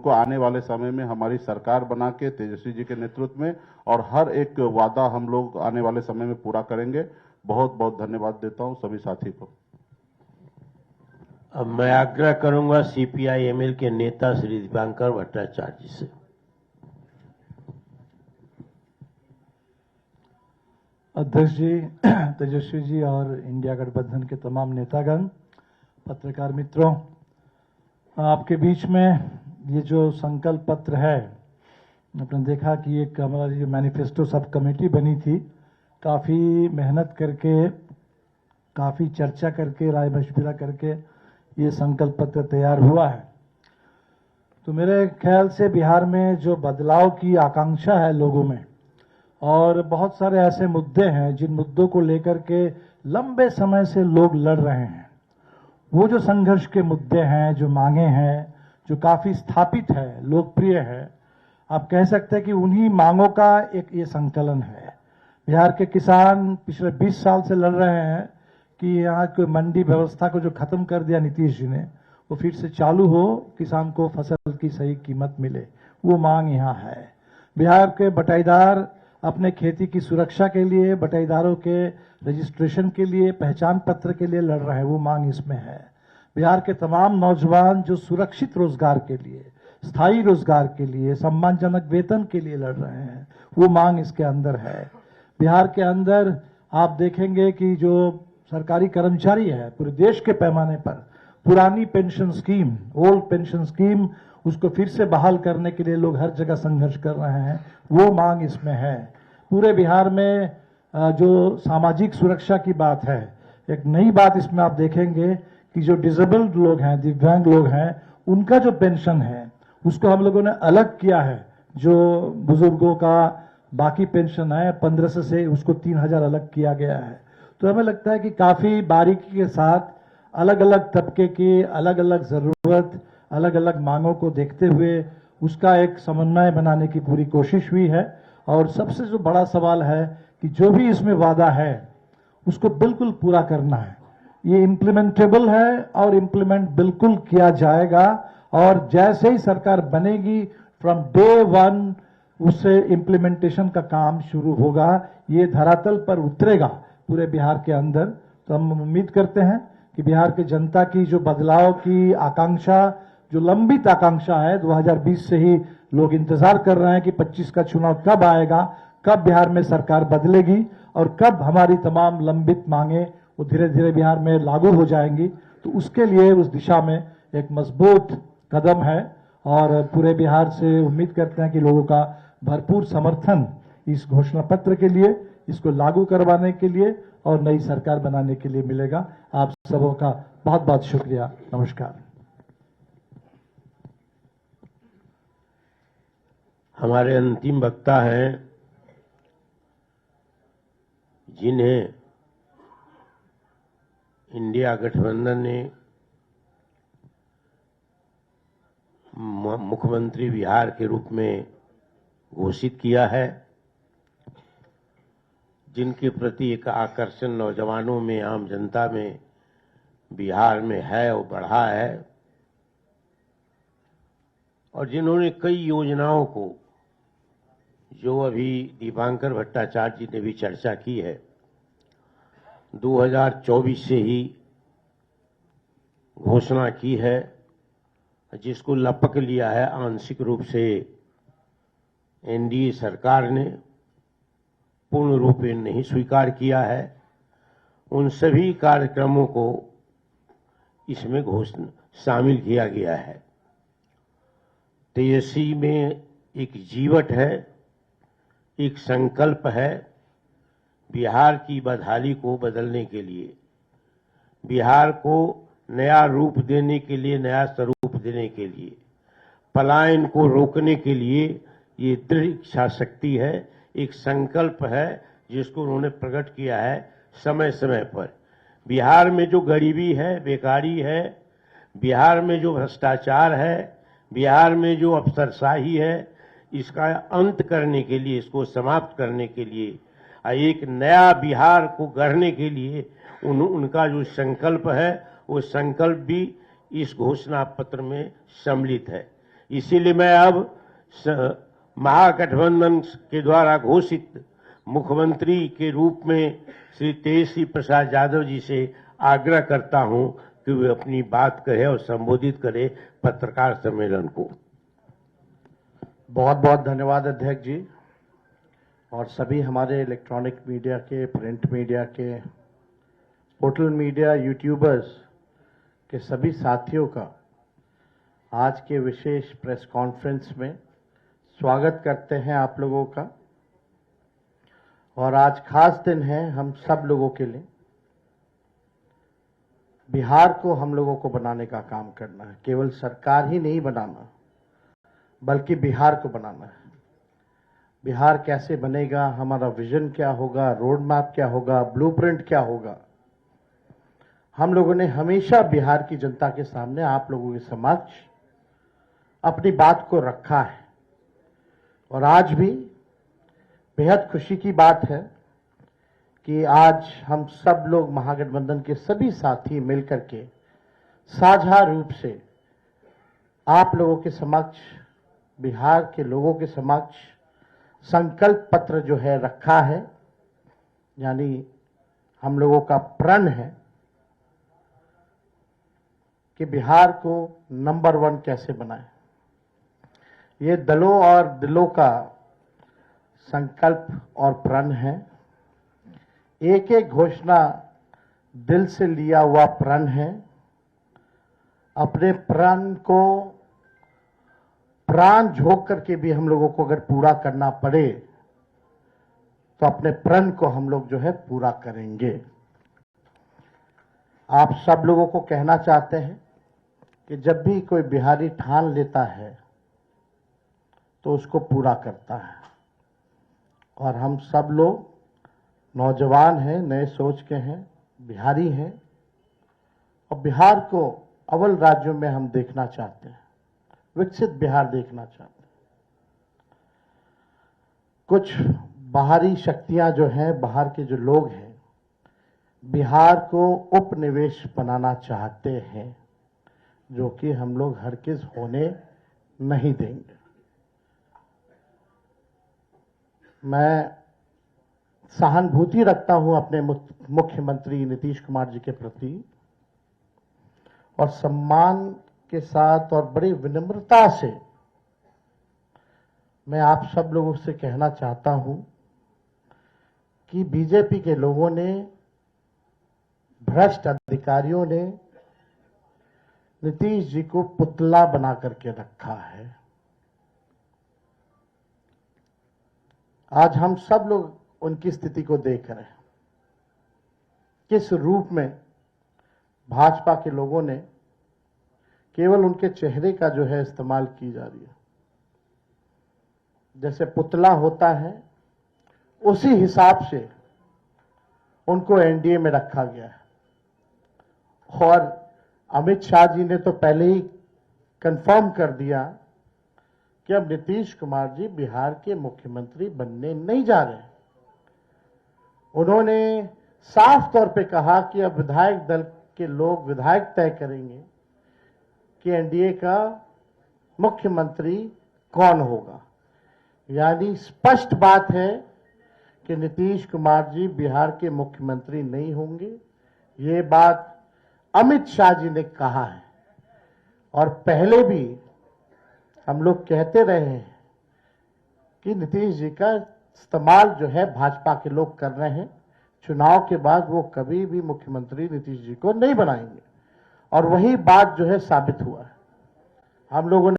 इसको आने वाले समय में हमारी सरकार बना के तेजस्वी जी के नेतृत्व में और हर एक वादा हम लोग आने वाले समय में पूरा करेंगे। बहुत बहुत धन्यवाद देता हूं सभी साथी को। अब मैं आग्रह करूंगा CPI-ML के नेता श्री दीपांकर भट्टाचार्य जी से। अध्यक्ष जी, तेजस्वी जी और इंडिया गठबंधन के तमाम नेतागण, पत्रकार मित्रों, आपके बीच में ये जो संकल्प पत्र है, आपने देखा कि एक हमारा जो मैनिफेस्टो सब कमेटी बनी थी, काफ़ी मेहनत करके, काफ़ी चर्चा करके, राय मशविरा करके ये संकल्प पत्र तैयार हुआ है। तो मेरे ख्याल से बिहार में जो बदलाव की आकांक्षा है लोगों में, और बहुत सारे ऐसे मुद्दे हैं जिन मुद्दों को लेकर के लंबे समय से लोग लड़ रहे हैं, वो जो संघर्ष के मुद्दे हैं, जो मांगे हैं, जो काफी स्थापित है, लोकप्रिय है, आप कह सकते हैं कि उन्हीं मांगों का एक ये संकलन है। बिहार के किसान पिछले 20 साल से लड़ रहे हैं कि यहाँ कोई मंडी व्यवस्था को जो खत्म कर दिया नीतीश जी ने, वो फिर से चालू हो, किसान को फसल की सही कीमत मिले, वो मांग यहाँ है। बिहार के बटाईदार अपने खेती की सुरक्षा के लिए, बटाईदारों के रजिस्ट्रेशन के लिए, पहचान पत्र के लिए लड़ रहे हैं, वो मांग इसमें है। बिहार के तमाम नौजवान जो सुरक्षित रोजगार के लिए, स्थायी रोजगार के लिए, सम्मानजनक वेतन के लिए लड़ रहे हैं, वो मांग इसके अंदर है। बिहार के अंदर आप देखेंगे कि जो सरकारी कर्मचारी है पूरे देश के पैमाने पर, पुरानी pension scheme, old pension scheme, उसको फिर से बहाल करने के लिए लोग हर जगह संघर्ष कर रहे हैं, वो मांग इसमें है। पूरे बिहार में जो सामाजिक सुरक्षा की बात है, एक नई बात इसमें आप देखेंगे कि जो डिसेबल्ड लोग हैं, दिव्यांग लोग हैं, उनका जो पेंशन है उसको हम लोगों ने अलग किया है। जो बुजुर्गों का बाकी पेंशन है 1500 से उसको 3000 अलग किया गया है। तो हमें लगता है कि काफी बारीकी के साथ अलग अलग तबके की अलग अलग जरूरत, अलग अलग मांगों को देखते हुए उसका एक समन्वय बनाने की पूरी कोशिश हुई है। और सबसे जो बड़ा सवाल है कि जो भी इसमें वादा है उसको बिल्कुल पूरा करना है। ये इम्प्लीमेंटेबल है और इम्प्लीमेंट बिल्कुल किया जाएगा, और जैसे ही सरकार बनेगी फ्रॉम डे 1 उससे इम्प्लीमेंटेशन का काम शुरू होगा, ये धरातल पर उतरेगा पूरे बिहार के अंदर। तो हम उम्मीद करते हैं कि बिहार की जनता की जो बदलाव की आकांक्षा, जो लंबित आकांक्षा है, 2020 से ही लोग इंतजार कर रहे हैं कि 25 का चुनाव कब आएगा, कब बिहार में सरकार बदलेगी और कब हमारी तमाम लंबित मांगे वो धीरे धीरे बिहार में लागू हो जाएंगी। तो उसके लिए उस दिशा में एक मजबूत कदम है और पूरे बिहार से उम्मीद करते हैं कि लोगों का भरपूर समर्थन इस घोषणा पत्र के लिए, इसको लागू करवाने के लिए और नई सरकार बनाने के लिए मिलेगा। आप सबों का बहुत बहुत शुक्रिया। नमस्कार। हमारे अंतिम वक्ता हैं जिन्हें इंडिया गठबंधन ने मुख्यमंत्री बिहार के रूप में घोषित किया है, जिनके प्रति एक आकर्षण नौजवानों में, आम जनता में बिहार में है और बढ़ा है, और जिन्होंने कई योजनाओं को, जो अभी दीपांकर भट्टाचार्य जी ने भी चर्चा की है, 2024 से ही घोषणा की है, जिसको लपक लिया है आंशिक रूप से एनडीए सरकार ने, पूर्ण रूप में नहीं स्वीकार किया है। उन सभी कार्यक्रमों को इसमें घोषणा शामिल किया गया है। तेजस्वी में एक जीवट है, एक संकल्प है बिहार की बदहाली को बदलने के लिए, बिहार को नया रूप देने के लिए, नया स्वरूप देने के लिए, पलायन को रोकने के लिए ये दृढ़ इच्छा शक्ति है, एक संकल्प है जिसको उन्होंने प्रकट किया है समय समय पर। बिहार में जो गरीबी है, बेकारी है, बिहार में जो भ्रष्टाचार है, बिहार में जो अफसरशाही है, इसका अंत करने के लिए, इसको समाप्त करने के लिए, एक नया बिहार को गढ़ने के लिए उनका जो संकल्प है, वो संकल्प भी इस घोषणा पत्र में सम्मिलित है। इसीलिए मैं अब महागठबंधन के द्वारा घोषित मुख्यमंत्री के रूप में श्री तेजस्वी प्रसाद यादव जी से आग्रह करता हूं कि वे अपनी बात कहे और संबोधित करे पत्रकार सम्मेलन को। बहुत बहुत धन्यवाद अध्यक्ष जी और सभी हमारे इलेक्ट्रॉनिक मीडिया के, प्रिंट मीडिया के, पोर्टल मीडिया, यूट्यूबर्स के सभी साथियों का आज के विशेष प्रेस कॉन्फ्रेंस में स्वागत करते हैं आप लोगों का। और आज खास दिन है हम सब लोगों के लिए। बिहार को हम लोगों को बनाने का काम करना है, केवल सरकार ही नहीं बनाना बल्कि बिहार को बनाना है। बिहार कैसे बनेगा, हमारा विजन क्या होगा, रोड मैप क्या होगा, ब्लूप्रिंट क्या होगा, हम लोगों ने हमेशा बिहार की जनता के सामने, आप लोगों के समक्ष अपनी बात को रखा है। और आज भी बेहद खुशी की बात है कि आज हम सब लोग महागठबंधन के सभी साथी मिलकर के साझा रूप से आप लोगों के समक्ष, बिहार के लोगों के समक्ष संकल्प पत्र जो है रखा है, यानी हम लोगों का प्रण है कि बिहार को नंबर 1 कैसे बनाए। ये दलों और दिलों का संकल्प और प्रण है। एक एक घोषणा दिल से लिया हुआ प्रण है। अपने प्रण को प्राण झोंक करके भी हम लोगों को अगर पूरा करना पड़े तो अपने प्रण को हम लोग जो है पूरा करेंगे। आप सब लोगों को कहना चाहते हैं कि जब भी कोई बिहारी ठान लेता है तो उसको पूरा करता है। और हम सब लोग नौजवान हैं, नए सोच के हैं, बिहारी हैं और बिहार को अव्वल राज्यों में हम देखना चाहते हैं, विकसित बिहार देखना चाहते हैं। कुछ बाहरी शक्तियां जो हैं, बाहर के जो लोग हैं, बिहार को उपनिवेश बनाना चाहते हैं, जो कि हम लोग हरगिज होने नहीं देंगे। मैं सहानुभूति रखता हूं अपने मुख्यमंत्री नीतीश कुमार जी के प्रति और सम्मान के साथ और बड़ी विनम्रता से मैं आप सब लोगों से कहना चाहता हूं कि बीजेपी के लोगों ने, भ्रष्ट अधिकारियों ने नीतीश जी को पुतला बना करके रखा है। आज हम सब लोग उनकी स्थिति को देख रहे हैं, किस रूप में भाजपा के लोगों ने केवल उनके चेहरे का जो है इस्तेमाल की जा रही है। जैसे पुतला होता है उसी हिसाब से उनको एनडीए में रखा गया है। और अमित शाह जी ने तो पहले ही कंफर्म कर दिया कि अब नीतीश कुमार जी बिहार के मुख्यमंत्री बनने नहीं जा रहे। उन्होंने साफ तौर पे कहा कि अब विधायक दल के लोग, विधायक तय करेंगे कि एनडीए का मुख्यमंत्री कौन होगा। यानी स्पष्ट बात है कि नीतीश कुमार जी बिहार के मुख्यमंत्री नहीं होंगे। ये बात अमित शाह जी ने कहा है और पहले भी हम लोग कहते रहे हैं कि नीतीश जी का इस्तेमाल जो है भाजपा के लोग कर रहे हैं। चुनाव के बाद वो कभी भी मुख्यमंत्री नीतीश जी को नहीं बनाएंगे और वही बात जो है साबित हुआ है। हम लोगों ने